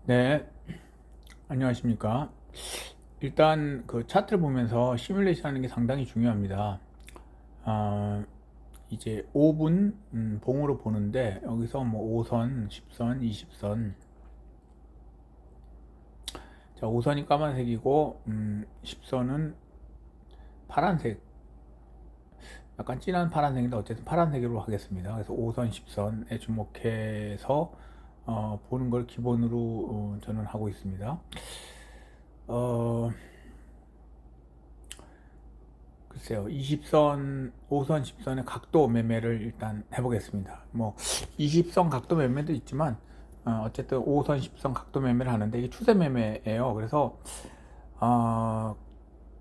네, 안녕하십니까. 일단 그 차트를 보면서 시뮬레이션 하는 게 상당히 중요합니다. 아, 이제 5분 봉으로 보는데 여기서 뭐 5선, 10선, 20선. 자, 5선이 까만색이고 10선은 파란색, 약간 진한 파란색인데 어쨌든 파란색으로 하겠습니다. 그래서 5선, 10선에 주목해서 보는 걸 기본으로 저는 하고 있습니다. 어, 글쎄요, 20선, 5선, 10선의 각도 매매를 일단 해보겠습니다. 뭐, 20선 각도 매매도 있지만, 어쨌든 5선, 10선 각도 매매를 하는데, 이게 추세 매매예요. 그래서,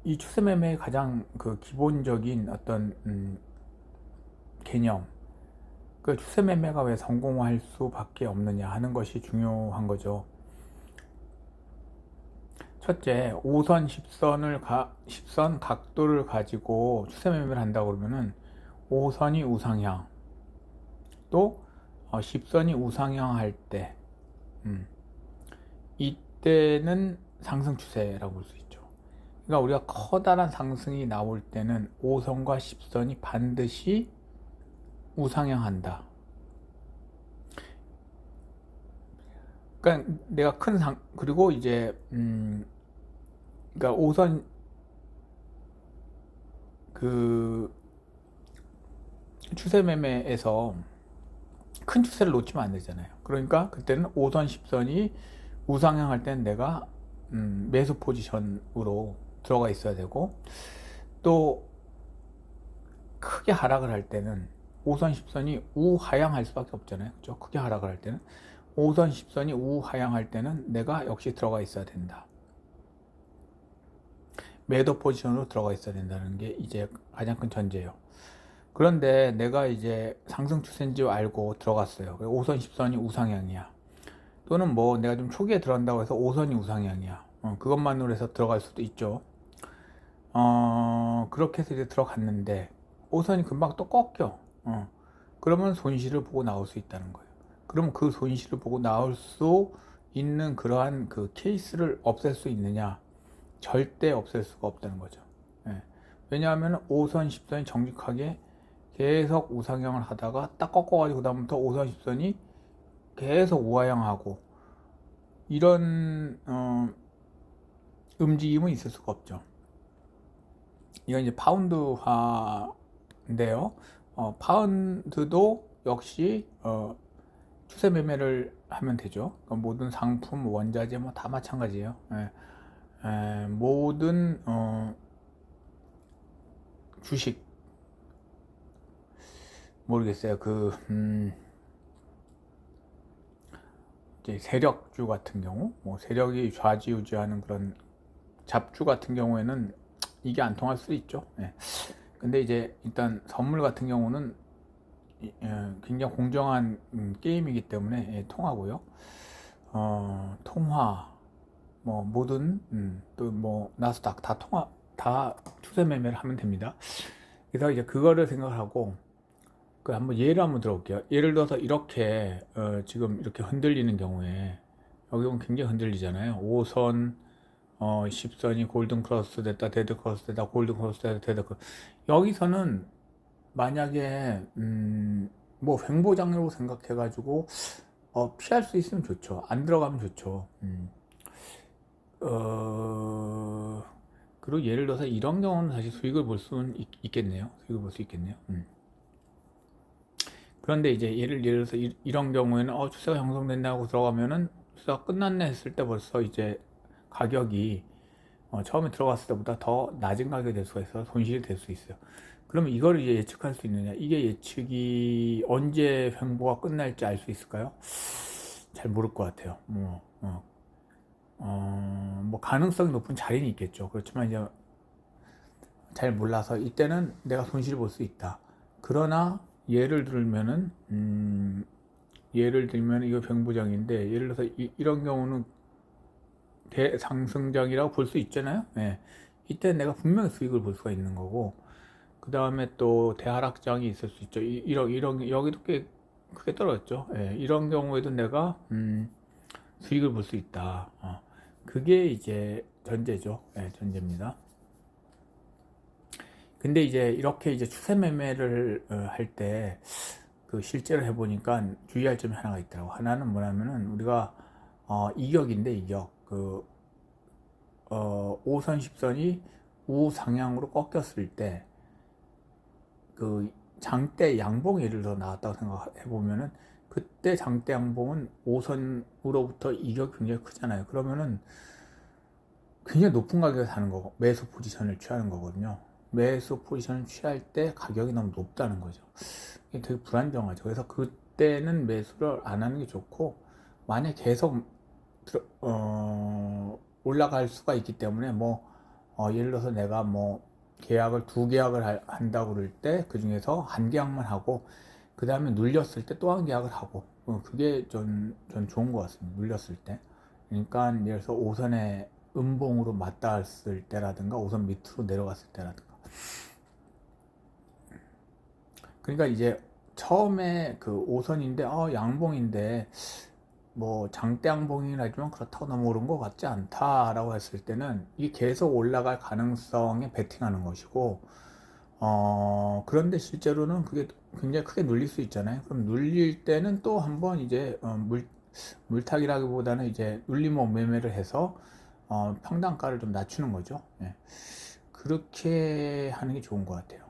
이 추세 매매의 가장 그 기본적인 어떤, 개념, 그 추세 매매가 왜 성공할 수밖에 없느냐 하는 것이 중요한 거죠. 첫째, 5선, 10선 각도를 가지고 추세 매매를 한다고 그러면은 5선이 우상향, 또 10선이 우상향 할 때, 이때는 상승 추세라고 볼 수 있죠. 그러니까 우리가 커다란 상승이 나올 때는 5선과 10선이 반드시 우상향한다. 그러니까 내가 그리고 이제 그러니까 5선 그 추세 매매에서 큰 추세를 놓치면 안 되잖아요. 그러니까 그때는 5선, 10선이 우상향 할 때는 내가 매수 포지션으로 들어가 있어야 되고, 또 크게 하락을 할 때는 5선, 10선이 우하향할 수밖에 없잖아요. 그렇죠? 크게 하락을 할 때는 5선, 10선이 우하향할 때는 내가 역시 들어가 있어야 된다. 매도 포지션으로 들어가 있어야 된다는 게 이제 가장 큰 전제예요. 그런데 내가 이제 상승 추세인 줄 알고 들어갔어요. 5선, 10선이 우상향이야. 또는 뭐 내가 좀 초기에 들어간다고 해서 5선이 우상향이야. 그것만으로 해서 들어갈 수도 있죠. 그렇게 해서 이제 들어갔는데 5선이 금방 또 꺾여. 그러면 손실을 보고 나올 수 있다는 거예요. 그럼 그 손실을 보고 나올 수 있는 그러한 그 케이스를 없앨 수 있느냐? 절대 없앨 수가 없다는 거죠. 예. 왜냐하면 5선, 10선이 정직하게 계속 우상향을 하다가 딱 꺾어가지고 그다음부터 5선, 10선이 계속 우하향하고 이런 움직임은 있을 수가 없죠. 이건 이제 파운드화인데요. 파운드도 역시 추세 매매를 하면 되죠. 그러니까 모든 상품, 원자재 뭐 다 마찬가지예요. 모든 주식 모르겠어요. 이제 세력주 같은 경우, 뭐 세력이 좌지우지하는 그런 잡주 같은 경우에는 이게 안 통할 수도 있죠. 예. 근데 이제 일단 선물 같은 경우는 굉장히 공정한 게임이기 때문에 통하고요. 통화, 뭐 모든 또 뭐 나스닥 다 추세 매매를 하면 됩니다. 그래서 이제 그거를 생각을 하고 그 한번 예를 한번 들어볼게요. 예를 들어서 이렇게 지금 이렇게 흔들리는 경우에 여기 보면 굉장히 흔들리잖아요. 5선 10선이 골든 크로스 됐다, 데드 크로스 됐다, 골든 크로스 됐다, 데드 크로스. 여기서는 만약에 뭐 횡보장으로 생각해가지고 피할 수 있으면 좋죠. 안 들어가면 좋죠. 어, 그리고 예를 들어서 이런 경우는 사실 수익을 볼 수는 있겠네요. 수익을 볼 수 있겠네요. 그런데 이제 예를 들어서 이런 경우에는 추세가 형성된다고 들어가면은 추세가 끝났네 했을 때 벌써 이제 가격이 처음에 들어갔을 때보다 더 낮은 가격이 될 수가 있어서 손실이 될 수 있어요. 그러면 이거를 이제 예측할 수 있느냐? 이게 예측이 언제 횡보가 끝날지 알 수 있을까요? 잘 모를 것 같아요. 뭐 가능성이 높은 자리는 있겠죠. 그렇지만 이제 잘 몰라서 이때는 내가 손실을 볼 수 있다. 그러나 예를 들면 이거 병부장인데 예를 들어서 이런 경우는 대상승장이라고 볼 수 있잖아요. 예. 이때 내가 분명히 수익을 볼 수가 있는 거고 그 다음에 또 대하락장이 있을 수 있죠. 이런 여기도 꽤 크게 떨어졌죠. 예. 이런 경우에도 내가 수익을 볼 수 있다. 그게 이제 전제죠. 네, 전제입니다. 근데 이제 이렇게 이제 추세 매매를 할 때 그 실제로 해보니까 주의할 점이 하나가 있더라고. 하나는 뭐냐면은 우리가 이격인데 이격 그 5선 10선이 우상향으로 꺾였을 때 그 장대 양봉 예를 들어 나왔다고 생각해 보면은 그때 장대 양봉은 5선으로부터 이격이 굉장히 크잖아요. 그러면은 굉장히 높은 가격에 사는 거고 매수 포지션을 취하는 거거든요. 매수 포지션을 취할 때 가격이 너무 높다는 거죠. 이게 되게 불안정하죠. 그래서 그때는 매수를 안 하는 게 좋고, 만약 계속 올라갈 수가 있기 때문에 예를 들어서 내가 계약을 두 계약을 한다고 그럴 때 그 중에서 한 계약만 하고 그 다음에 눌렸을 때 또 한 계약을 하고, 그게 전 좋은 것 같습니다. 눌렸을 때. 그러니까 예를 들어서 5선에 음봉으로 맞닿았을 때라든가 5선 밑으로 내려갔을 때라든가. 그러니까 이제 처음에 그 5선인데 양봉인데 장대 양봉이라지만 그렇다고 너무 오른 것 같지 않다라고 했을 때는 이게 계속 올라갈 가능성에 베팅하는 것이고, 그런데 실제로는 그게 굉장히 크게 눌릴 수 있잖아요. 그럼 눌릴 때는 또 한번 이제 물타기라기보다는 이제 눌림목 매매를 해서 평단가를 좀 낮추는 거죠. 예. 그렇게 하는 게 좋은 것 같아요.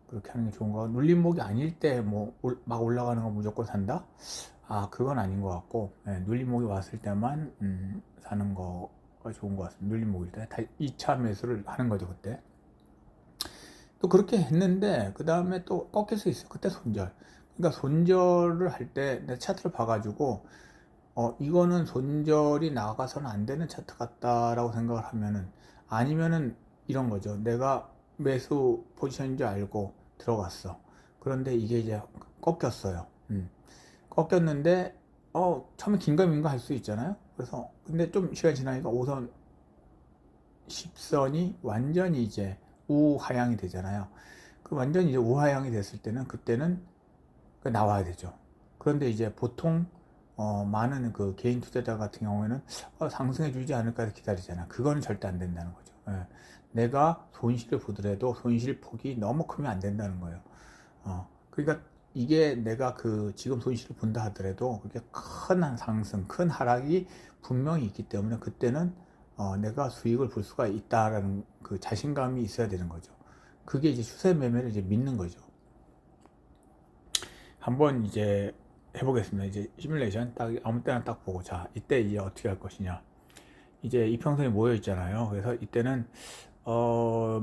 그렇게 하는 게 좋은 거. 눌림목이 아닐 때 막 올라가는 거 무조건 산다? 그건 아닌 것 같고, 예, 눌림목이 왔을 때만 사는 거가 좋은 것 같습니다. 눌림목일 때 다 2차 매수를 하는 거죠. 그때 또 그렇게 했는데 그 다음에 또 꺾일 수 있어요. 그때 손절. 그러니까 손절을 할 때 내 차트를 봐가지고 이거는 손절이 나가서는 안 되는 차트 같다라고 생각을 하면은, 아니면은 이런 거죠. 내가 매수 포지션인 줄 알고 들어갔어. 그런데 이게 이제 꺾였어요. 꺾였는데 처음에 긴가민가 할 수 있잖아요. 그래서 근데 좀 시간이 지나니까 5선 10선이 완전히 이제 우하향이 되잖아요. 그 완전히 이제 우하향이 됐을 때는 그때는 나와야 되죠. 그런데 이제 보통 많은 그 개인 투자자 같은 경우에는 상승해 주지 않을까 해서 기다리잖아. 그거는 절대 안 된다는 거죠. 예. 내가 손실을 보더라도 손실 폭이 너무 크면 안 된다는 거예요. 그러니까 이게 내가 그 지금 손실을 본다 하더라도 그렇게 큰 상승, 큰 하락이 분명히 있기 때문에 그때는 내가 수익을 볼 수가 있다라는 그 자신감이 있어야 되는 거죠. 그게 이제 추세 매매를 이제 믿는 거죠. 한번 이제 해보겠습니다. 이제 시뮬레이션 딱 아무 때나 딱 보고, 자 이때 이제 어떻게 할 것이냐. 이제 이평선이 모여 있잖아요. 그래서 이때는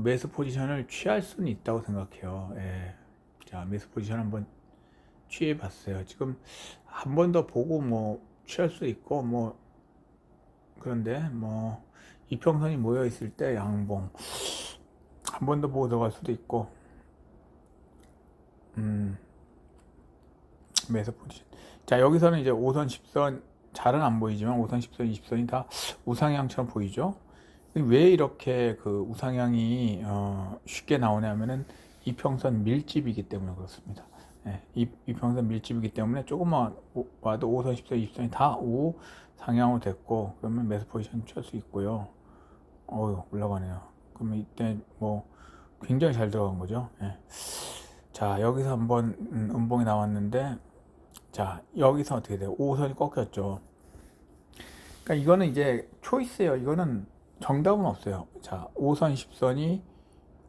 매수 포지션을 취할 수는 있다고 생각해요. 예. 자 매수 포지션 한번 취해 봤어요. 지금 한 번 더 보고 취할 수 있고 그런데 이평선이 모여 있을 때 양봉 한 번 더 보고 들어갈 수도 있고, 매수 포지션. 자 여기서는 이제 5선 10선 잘은 안 보이지만 5선 10선 20선이 다 우상향처럼 보이죠. 왜 이렇게 그 우상향이 쉽게 나오냐면은 이평선 밀집이기 때문에 그렇습니다. 예, 이평선 밀집이기 때문에 조금만 와도 5선 10선 20선이 다 우상향으로 됐고, 그러면 매수 포지션 취할 수 있고요. 올라가네요. 그러면 이때 굉장히 잘 들어간 거죠. 예. 자 여기서 한번 음봉이 나왔는데, 자 여기서 어떻게 돼요? 5선이 꺾였죠. 그러니까 이거는 이제 초이스예요. 이거는 정답은 없어요. 자 5선 10선이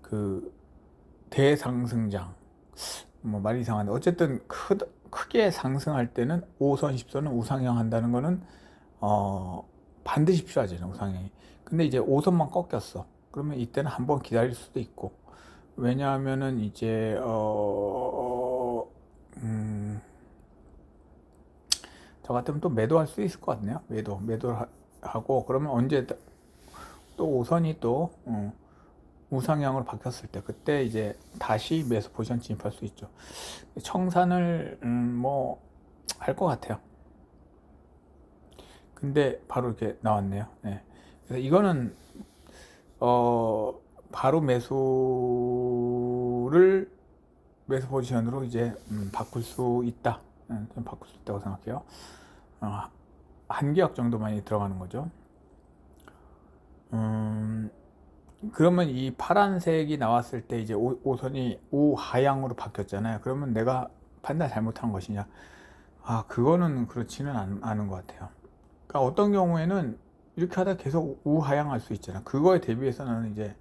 그 대상승장, 말이 이상한데 어쨌든 크게 상승할 때는 5선 10선은 우상향 한다는 거는 반드시 필요하잖아요. 우상향이. 근데 이제 5선만 꺾였어. 그러면 이때는 한번 기다릴 수도 있고, 왜냐하면은 이제 저 같으면 또 매도할 수 있을 것 같네요. 매도를 하고, 그러면 언제 또 5선이 또 우상향으로 바뀌었을 때 그때 이제 다시 매수 포지션 진입할 수 있죠. 청산을 할 것 같아요. 근데 바로 이렇게 나왔네요. 네. 그래서 이거는 바로 매수 포지션으로 이제 바꿀 수 있다. 좀 바꿀 수 있다고 생각해요. 한 계약 정도만이 들어가는 거죠. 그러면 이 파란색이 나왔을 때 이제 오선이 우하향으로 바뀌었잖아요. 그러면 내가 판단 잘못한 것이냐? 아, 그거는 그렇지는 않은 것 같아요. 그러니까 어떤 경우에는 이렇게 하다 계속 우하향할 수 있잖아. 그거에 대비해서는 이제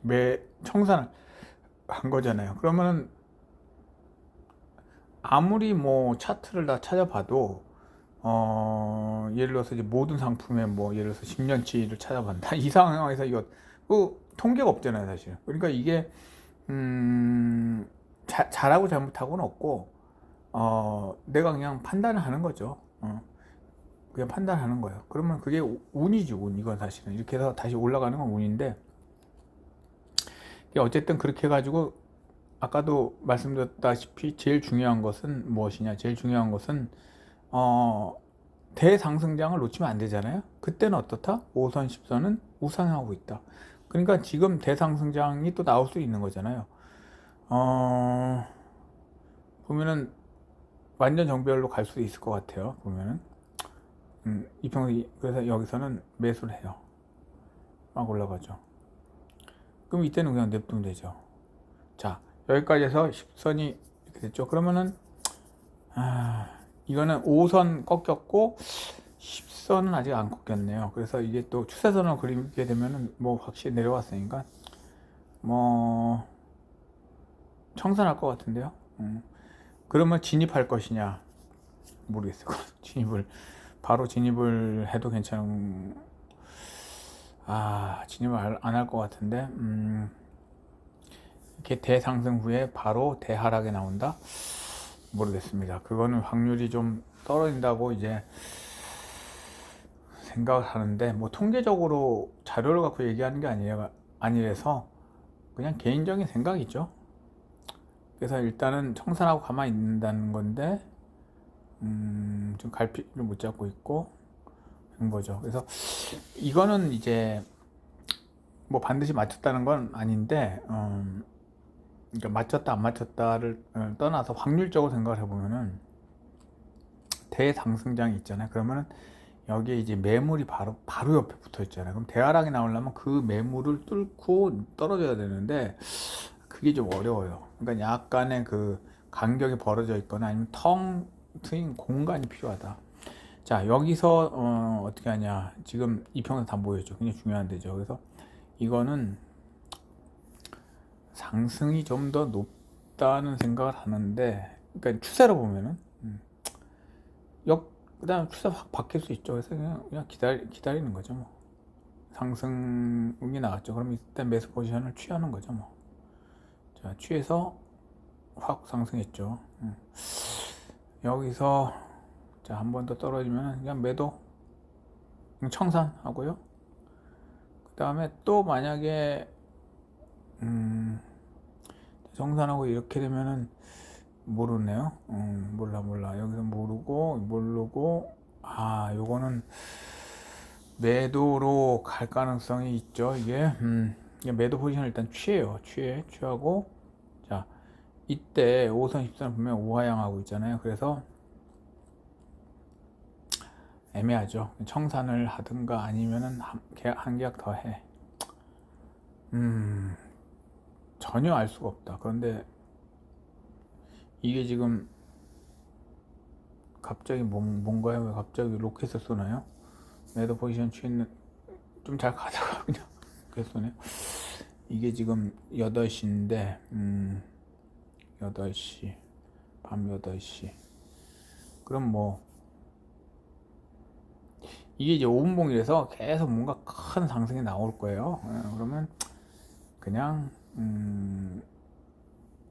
매 청산을 한 거잖아요. 그러면은 아무리 뭐 차트를 다 찾아봐도 예를 들어서 이제 모든 상품의 뭐 예를 들어서 10년치를 찾아본다 이 상황에서 이거 통계가 없잖아요, 사실. 그러니까 이게 잘하고 잘못하고는 없고 내가 그냥 판단을 하는 거죠. 그냥 판단하는 거예요. 그러면 그게 운이지, 운. 이건 사실은 이렇게 해서 다시 올라가는 건 운인데, 어쨌든 그렇게 해가지고 아까도 말씀드렸다시피 제일 중요한 것은 무엇이냐? 제일 중요한 것은 대상승장을 놓치면 안 되잖아요. 그때는 어떻다? 5선, 10선은 우상하고 있다. 그러니까 지금 대상승장이 또 나올 수 있는 거잖아요. 보면은 완전 정배열로 갈 수도 있을 것 같아요. 보면은 이평선, 그래서 여기서는 매수를 해요. 막 올라가죠. 그럼 이때는 그냥 냅두면 되죠. 자, 여기까지 해서 10선이 이렇게 됐죠. 그러면은 이거는 5선 꺾였고 10선은 아직 안 꺾였네요. 그래서 이게 또 추세선을 그리게 되면은 뭐 확실히 내려왔으니까 뭐 청산할 것 같은데요. 그러면 진입할 것이냐 모르겠어요. 바로 진입을 해도 괜찮은, 진입을 안 할 것 같은데 이렇게 대상승 후에 바로 대하락에 나온다? 모르겠습니다. 그거는 확률이 좀 떨어진다고 이제 생각을 하는데, 뭐 통계적으로 자료를 갖고 얘기하는 게 아니라서 그냥 개인적인 생각이죠. 그래서 일단은 청산하고 가만히 있는다는 건데 좀 갈피를 못 잡고 있고 그런 거죠. 그래서 이거는 이제 뭐 반드시 맞췄다는 건 아닌데 그러니까 맞췄다 안 맞췄다를 떠나서 확률적으로 생각을 해보면은 대상승장이 있잖아요. 그러면은 여기에 이제 매물이 바로 옆에 붙어 있잖아요. 그럼 대하락이 나오려면 그 매물을 뚫고 떨어져야 되는데 그게 좀 어려워요. 그러니까 약간의 그 간격이 벌어져 있거나 아니면 텅 트인 공간이 필요하다. 자, 여기서 어떻게 하냐? 지금 이평선 다 모였죠. 굉장히 중요한 데죠. 그래서 이거는 상승이 좀 더 높다는 생각을 하는데, 그러니까 추세로 보면은 그다음 추세 확 바뀔 수 있죠. 그래서 그냥 기다리는 거죠. 뭐 상승이 나왔죠. 그럼 이때 매수 포지션을 취하는 거죠. 뭐 자, 취해서 확 상승했죠. 여기서 자, 한 번 더 떨어지면 그냥 매도 청산하고요. 그 다음에 또 만약에 청산하고 이렇게 되면은 모르네요. 몰라. 여기서 모르고, 요거는 매도로 갈 가능성이 있죠. 이게 매도 포지션을 일단 취하고, 자, 이때 5선, 10선 보면 우하향하고 있잖아요. 그래서 애매하죠. 청산을 하든가 아니면은 한 계약 더 해. 전혀 알 수가 없다. 그런데 이게 지금 갑자기 뭔가요? 왜 갑자기 로켓을 쏘나요? 매도 포지션 취했는 좀 잘 가다가 그냥 로켓 쏘네요. 이게 지금 8시인데 8시 밤 8시 그럼 뭐 이게 이제 5분봉이라서 계속 뭔가 큰 상승이 나올 거예요. 그러면 그냥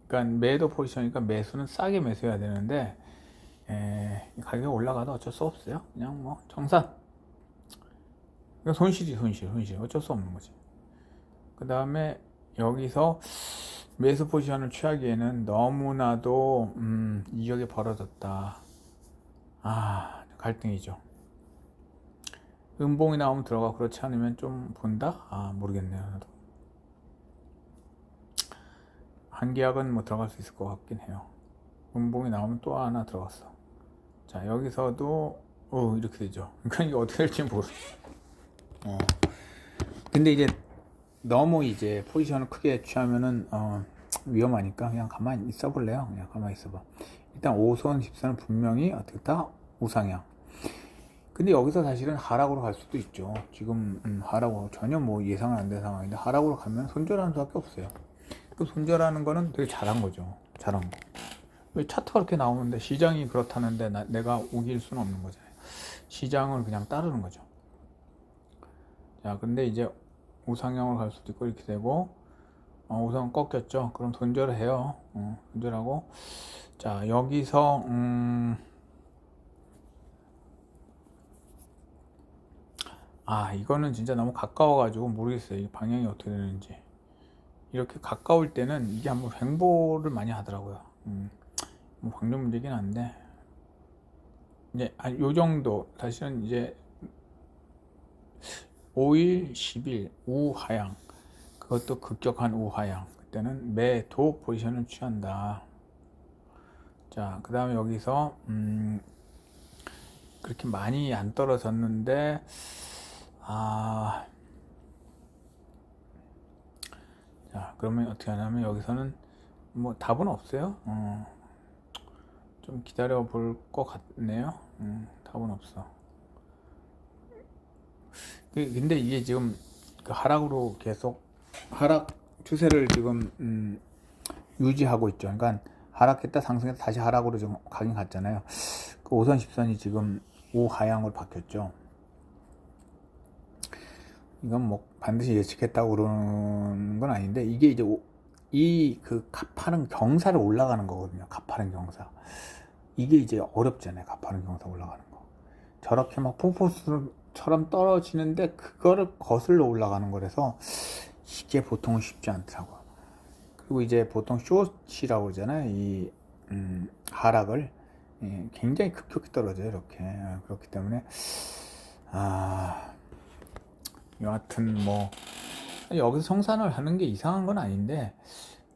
그러니까 매도 포지션이니까 매수는 싸게 매수해야 되는데 가격이 올라가도 어쩔 수 없어요. 그냥 뭐 청산. 그러니까 손실. 어쩔 수 없는 거지. 그 다음에 여기서 매수 포지션을 취하기에는 너무나도 이격이 벌어졌다. 갈등이죠. 음봉이 나오면 들어가, 그렇지 않으면 좀 본다? 모르겠네요. 나도. 한 계약은 뭐 들어갈 수 있을 것 같긴 해요. 음봉이 나오면 또 하나 들어갔어. 자, 여기서도 이렇게 되죠. 그러니까 이게 어떻게 될지 모르. 근데 이제 너무 이제 포지션을 크게 취하면은 위험하니까 그냥 가만히 있어 볼래요. 그냥 가만히 있어봐. 일단 5선 10선은 분명히 어떻게 다 우상향. 근데 여기서 사실은 하락으로 갈 수도 있죠. 지금 하락으로 전혀 뭐 예상은 안 된 상황인데 하락으로 가면 손절하는 수밖에 없어요. 그 손절하는 거는 되게 잘한 거죠. 잘한 거. 왜 차트가 그렇게 나오는데 시장이 그렇다는데 내가 우길 수는 없는 거잖아요. 시장을 그냥 따르는 거죠. 자, 근데 이제 우상향으로 갈 수도 있고 이렇게 되고 우선 꺾였죠. 그럼 손절을 해요. 손절하고 자 여기서 이거는 진짜 너무 가까워가지고 모르겠어요. 이 방향이 어떻게 되는지. 이렇게 가까울 때는 이게 한번 횡보를 많이 하더라고요. 뭐 확률 문제긴 한데 이제 요 정도 사실은 이제 5일, 10일 우하향 그것도 급격한 우하향 그때는 매도 포지션을 취한다. 자, 그 다음에 여기서 그렇게 많이 안 떨어졌는데 자, 그러면 어떻게 하냐면 여기서는 뭐 답은 없어요. 좀 기다려 볼 것 같네요. 답은 없어. 근데 이게 지금 그 하락으로 계속 하락 추세를 지금 유지하고 있죠. 그러니까 하락했다 상승했다 다시 하락으로 지금 가긴 갔잖아요. 그 5선 10선이 지금 우하향으로 바뀌었죠. 이건 뭐 반드시 예측했다고 그러는 건 아닌데 이게 이제 이 그 가파른 경사를 올라가는 거거든요. 가파른 경사. 이게 이제 어렵잖아요. 가파른 경사 올라가는 거. 저렇게 막 폭포수처럼 떨어지는데 그거를 거슬러 올라가는 거라서 이게 보통 쉽지 않더라고요. 그리고 이제 보통 숏이라고 그러잖아요. 이 하락을 굉장히 급격히 떨어져요. 이렇게. 그렇기 때문에 여하튼 뭐 여기서 성산을 하는 게 이상한 건 아닌데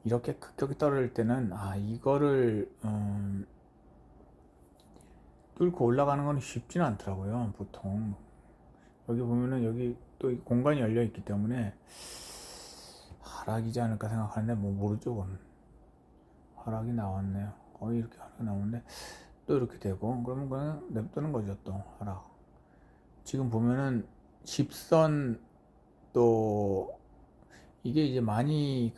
이렇게 급격히 떨어질 때는 이거를 뚫고 올라가는 건 쉽지는 않더라고요. 보통 여기 보면은 여기 또 공간이 열려 있기 때문에 하락이지 않을까 생각하는데 뭐 모르죠. 그건. 하락이 나왔네요. 거의 이렇게 하락이 나오는데 또 이렇게 되고 그러면 그냥 냅두는 거죠. 또 하락. 지금 보면은 10선 또 이게 이제 많이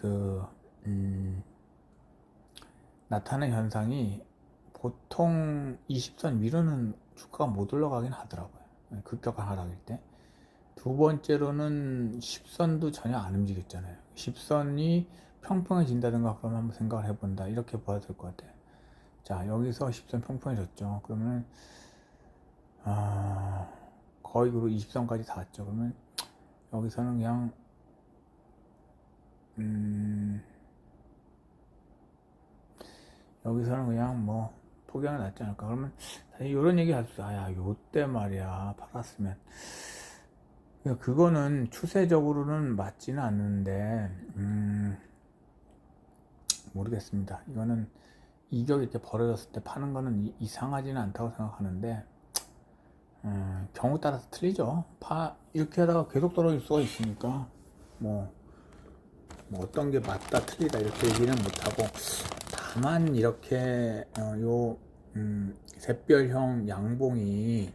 나타나는 현상이 보통 20선 위로는 주가가 못 올라가긴 하더라고요. 급격한 하락일 때. 두 번째로는 10선도 전혀 안 움직였잖아요. 10선이 평평해진다든가 그러면 한번 생각을 해본다. 이렇게 봐야 될 것 같아요. 자, 여기서 10선 평평해졌죠. 그러면 거의 그리고 20선까지 닿았죠. 그러면 여기서는 그냥 여기서는 그냥 뭐 포기하는 게 낫지 않을까. 그러면 이런 얘기 할 수 있어. 요때 말이야 팔았으면. 그거는 추세적으로는 맞지는 않는데 모르겠습니다. 이거는 이격이 이렇게 벌어졌을 때 파는 거는 이상하지는 않다고 생각하는데 경우 따라서 틀리죠. 이렇게 하다가 계속 떨어질 수가 있으니까 뭐 어떤 게 맞다 틀리다 이렇게 얘기는 못하고 다만 이렇게 샛별형 양봉이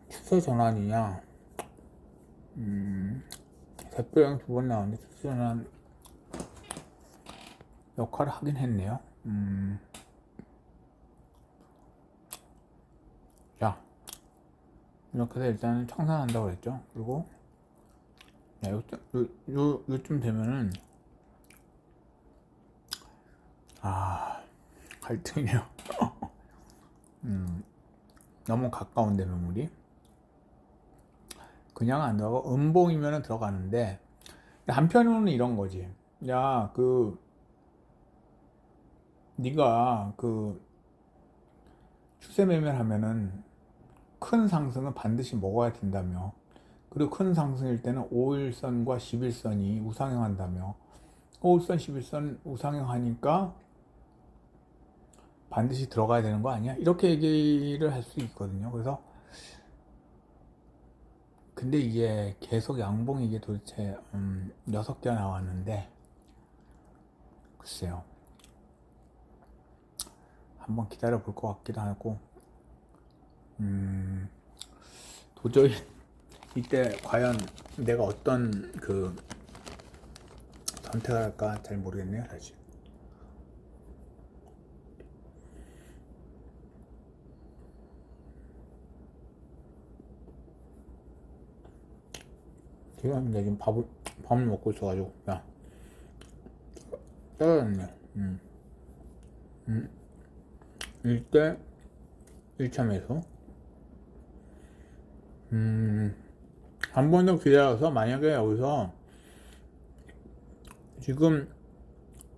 추세 전환이냐 샛별형 두 번 나왔는데 추세 전환 역할을 하긴 했네요. 자, 이렇게 해서 일단은 청산한다고 그랬죠. 그리고 요쯤 되면은 갈등이네요. 너무 가까운데 매물이 그냥 안 들어가고 음봉이면 들어가는데 한편으로는 이런 거지. 네가 추세 매매를 하면은 큰 상승은 반드시 먹어야 된다며. 그리고 큰 상승일 때는 5일선과 11선이 우상향한다며. 5일선, 11선 우상향하니까 반드시 들어가야 되는 거 아니야? 이렇게 얘기를 할 수 있거든요. 그래서 근데 이게 계속 양봉이 이게 도대체 6개가 나왔는데 글쎄요. 한번 기다려 볼 것 같기도 하고 도저히 이때 과연 내가 어떤 그 선택을 할까 잘 모르겠네요, 사실. 지금 이제 지금 밥을 먹고 있어가지고 야 떨어졌네. 1대 1차 매수. 한 번 더 기다려서 만약에 여기서 지금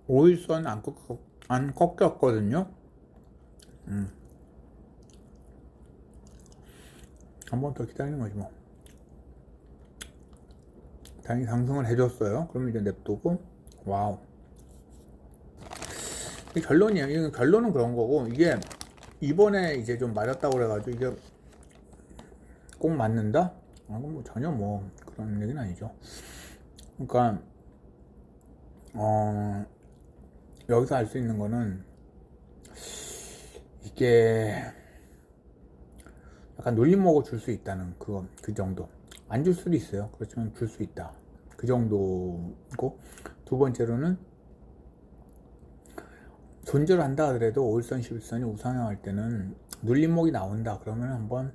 5일선 안 꺾였거든요. 한 번 더 기다리는 거지 뭐. 다행히 상승을 해줬어요. 그러면 이제 냅두고 와우. 이 결론이에요. 이게 결론은 그런 거고 이게 이번에 이제 좀 맞았다고 그래가지고 이게 꼭 맞는다? 아, 뭐 전혀 뭐 그런 얘기는 아니죠. 그러니까 여기서 알 수 있는 거는 이게 약간 놀림목을 줄 수 있다는 그 정도. 안 줄 수도 있어요. 그렇지만 줄 수 있다. 그 정도고 두 번째로는 손절을 한다 하더라도 5일선, 11선이 우상향할 때는 눌림목이 나온다. 그러면 한번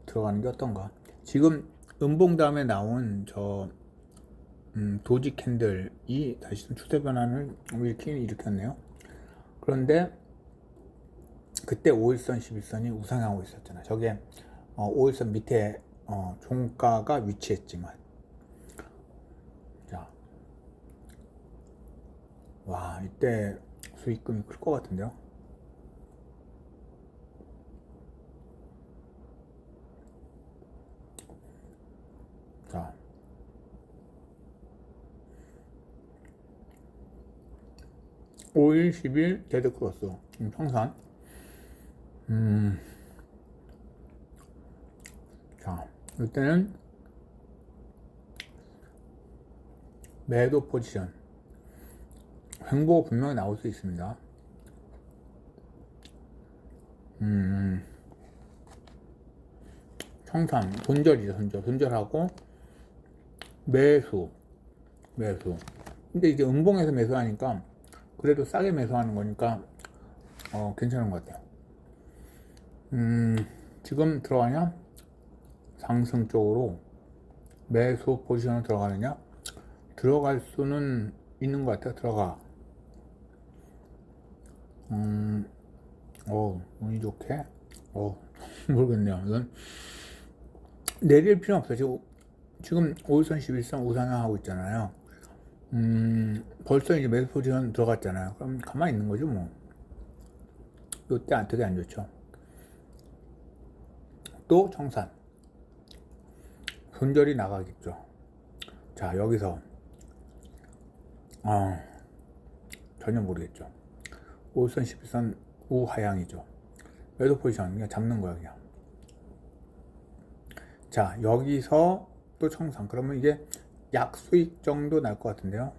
들어가는 게 어떤가. 지금 음봉 다음에 나온 저 도지 캔들이 다시 추세 변환을 일으켰네요. 그런데 그때 5일선, 11선이 우상향하고 있었잖아요. 저게 5일선 밑에 종가가 위치했지만 자, 와 이때 수익금이 클 것 같은데요. 자, 5일, 10일 데드 크로스 평산. 자, 이때는 매도 포지션 횡보가 분명히 나올 수 있습니다. 청산 손절이죠. 손절하고 매수. 근데 이제 음봉에서 매수하니까 그래도 싸게 매수하는 거니까 괜찮은 것 같아요. 지금 들어가냐? 상승 쪽으로 매수 포지션으로 들어가느냐? 들어갈 수는 있는 것 같아요. 들어가. 운이 좋게. 모르겠네요. 이건 내릴 필요 없어요. 지금 5일선, 11선 우상향하고 있잖아요. 벌써 이제 매수 포지션 들어갔잖아요. 그럼 가만히 있는 거죠, 뭐. 이때 되게 안 좋죠. 또 청산. 손절이 나가겠죠. 자, 여기서 전혀 모르겠죠. 5일선, 11선 우하향이죠. 매도 포지션 그냥 잡는 거야, 그냥. 자, 여기서 또 청산. 그러면 이게 약 수익 정도 날 것 같은데요.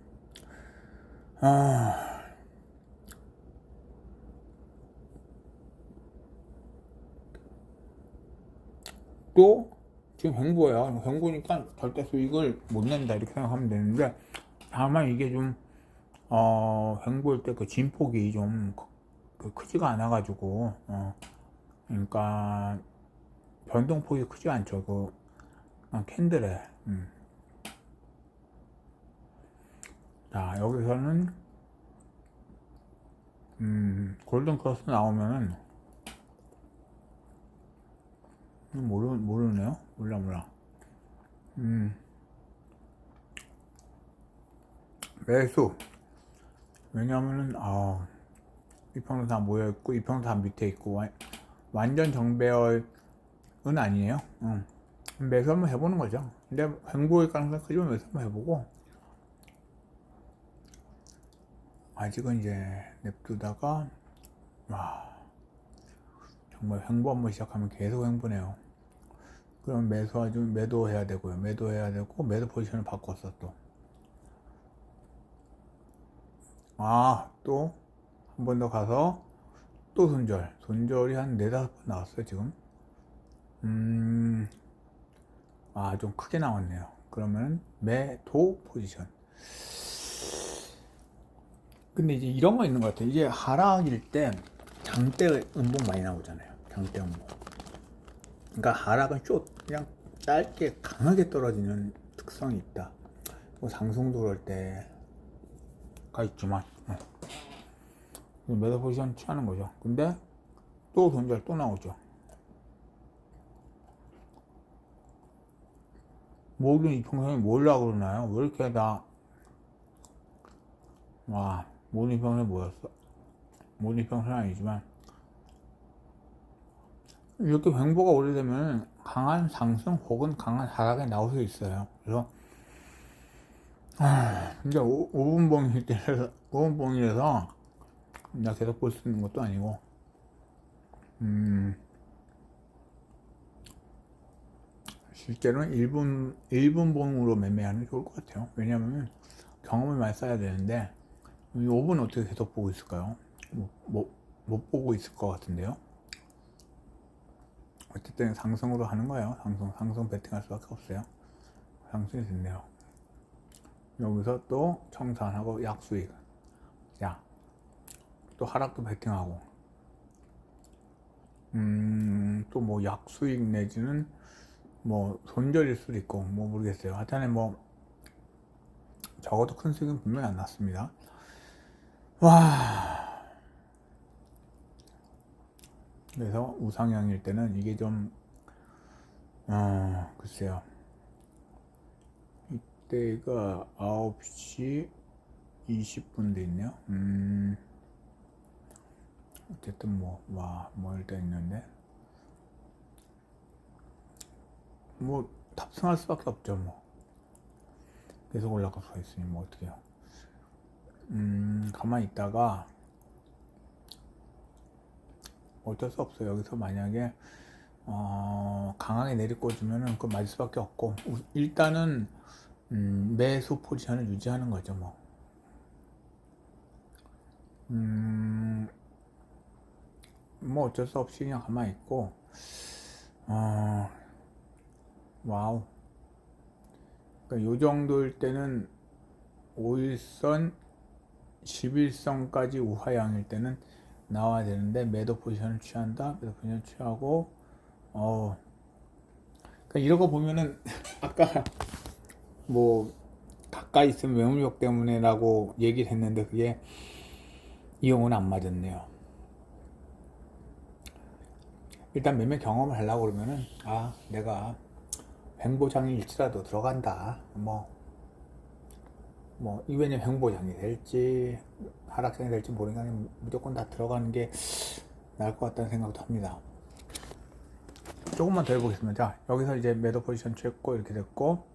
또 지금 횡보예요. 횡보니까 절대 수익을 못 낸다 이렇게 생각하면 되는데 다만 이게 좀 횡보일 때 그 진폭이 좀 크지가 않아 가지고 그러니까 변동폭이 크지 않죠. 그 캔들에 자, 여기서는 골든 크로스 나오면은 모르네요. 몰라. 매수. 왜냐면은 이평선 다 모여 있고 이평선 다 밑에 있고 완전 정배열은 아니에요. 매수 한번 해보는 거죠. 근데 횡보일 가능성이 크지만 매수 한번 해보고 아직은 이제 냅두다가 와, 정말 횡보 한번 시작하면 계속 횡보네요. 그럼 매도해야 되고요. 매도해야 되고, 매도 포지션을 바꿨어, 또. 또, 한 번 더 가서, 또 손절. 손절이 한 4-5번 나왔어요, 지금. 좀 크게 나왔네요. 그러면 매도 포지션. 근데 이제 이런 거 있는 것 같아요. 이게 하락일 때 장대 음봉 많이 나오잖아요. 장대 음봉. 그러니까 하락은 그냥 짧게 강하게 떨어지는 특성이 있다. 뭐 상승도 그럴 때가 있지만 매도 포지션 취하는 거죠. 근데 또 손절 또 나오죠. 모든 이평선이 뭐라고 그러나요? 왜 이렇게 모든 이평선이 뭐였어? 모든 이평선은 아니지만 이렇게 횡보가 오래되면 강한 상승 혹은 강한 하락에 나올 수 있어요. 그래서 근데 5분봉일 때라서 5분봉이라서 내가 계속 볼 수 있는 것도 아니고 실제로는 1분봉으로 매매하는 게 좋을 것 같아요. 왜냐하면 경험을 많이 쌓아야 되는데 이 5분 어떻게 계속 보고 있을까요? 못 보고 있을 것 같은데요. 어쨌든 상승으로 하는 거예요. 상승 베팅할 수밖에 없어요. 상승이 됐네요. 여기서 또 청산하고 약수익. 또 하락도 베팅하고. 또 뭐 약수익 내지는 뭐 손절일 수도 있고 뭐 모르겠어요. 하여튼 뭐 적어도 큰 수익은 분명히 안 났습니다. 그래서 우상향일 때는 이게 좀 글쎄요. 이때가 9시 20분 돼 있네요. 어쨌든 뭐 일단 있는데 뭐 탑승할 수밖에 없죠. 뭐 계속 올라갈 수가 있으니 뭐 어떡해요. 가만히 있다가 어쩔 수 없어요. 여기서 만약에 강하게 내리꽂으면은 그거 맞을 수밖에 없고 일단은 매수 포지션을 유지하는 거죠. 뭐 어쩔 수 없이 그냥 가만히 있고 와우. 그러니까 요 정도일 때는 5일선 11선까지 우하향일 때는 나와야 되는데 매도 포지션을 취한다. 매도 포지션을 취하고 그러니까 이런 거 보면은 아까 뭐 가까이 있으면 매물력 때문에라고 얘기를 했는데 그게 이 용어는 안 맞았네요. 일단 매매 경험을 하려고 그러면은 내가 횡보장일지라도 들어간다. 이वे년 횡보장이 될지 하락장이 될지 모르니까 무조건 다 들어가는 게 나을 것 같다는 생각도 합니다. 조금만 더 해보겠습니다. 자, 여기서 이제 매도 포지션 취했고 이렇게 됐고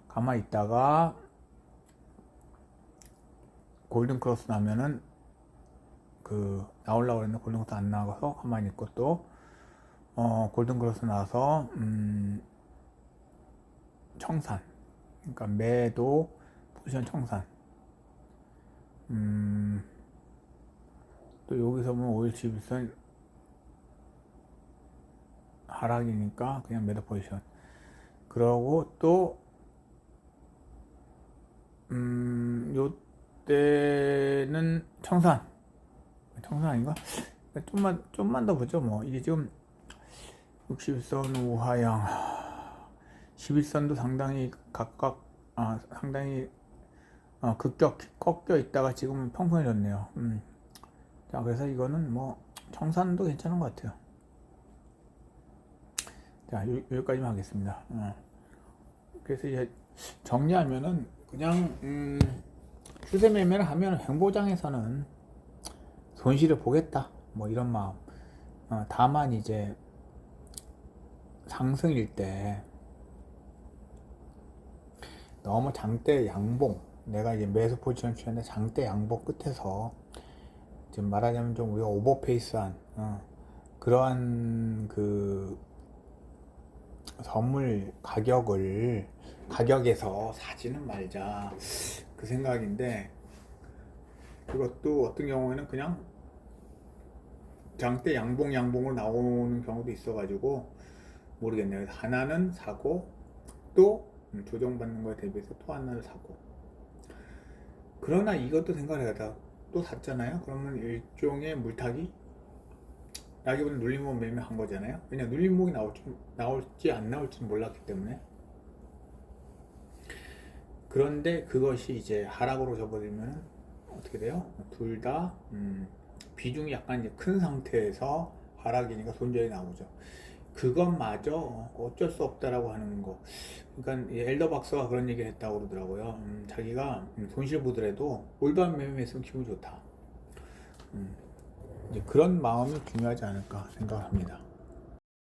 가만히 있다가 골든 크로스 나면은 나오려고 그랬는데 골든 크로스 안 나가서 가만히 있고 또 골든 크로스 나서 청산, 그러니까 매도 포지션 청산. 또 여기서 보면 5일 11선 하락이니까 그냥 매도 포지션. 그러고 또 요때는 청산 아닌가? 좀만 더 보죠. 뭐 이게 지금 60선 우하향 11선도 상당히 상당히 급격히 꺾여 있다가 지금은 평평해졌네요. 자, 그래서 이거는 뭐 청산도 괜찮은 것 같아요. 자, 여기까지만 하겠습니다. 그래서 이제 정리하면은 그냥 추세 매매를 하면 횡보장에서는 손실을 보겠다. 뭐 이런 마음. 다만 이제 상승일 때 너무 장대 양봉, 내가 이제 매수 포지션 취했는데 장대 양봉 끝에서 지금 말하자면 좀 우리가 오버페이스한 그러한 그 선물 가격에서 사지는 말자 그 생각인데, 그것도 어떤 경우에는 그냥 장대 양봉으로 나오는 경우도 있어가지고 모르겠네요. 하나는 사고 또 조정받는 거에 대비해서 또 하나를 사고, 그러나 이것도 생각을 해야 또 샀잖아요. 그러면 일종의 물타기 라기보다는 눌림목 매매한 거잖아요. 왜냐, 눌림목이 나올지 안 나올지 몰랐기 때문에. 그런데 그것이 이제 하락으로 접어들면 어떻게 돼요? 둘 다 비중이 약간 이제 큰 상태에서 하락이니까 손절이 나오죠. 그것마저 어쩔 수 없다라고 하는 거. 그러니까 엘더 박사가 그런 얘기를 했다고 그러더라고요. 자기가 손실 보더라도 올바른 매매했으면 기분이 좋다. 이제 그런 마음이 중요하지 않을까 생각합니다.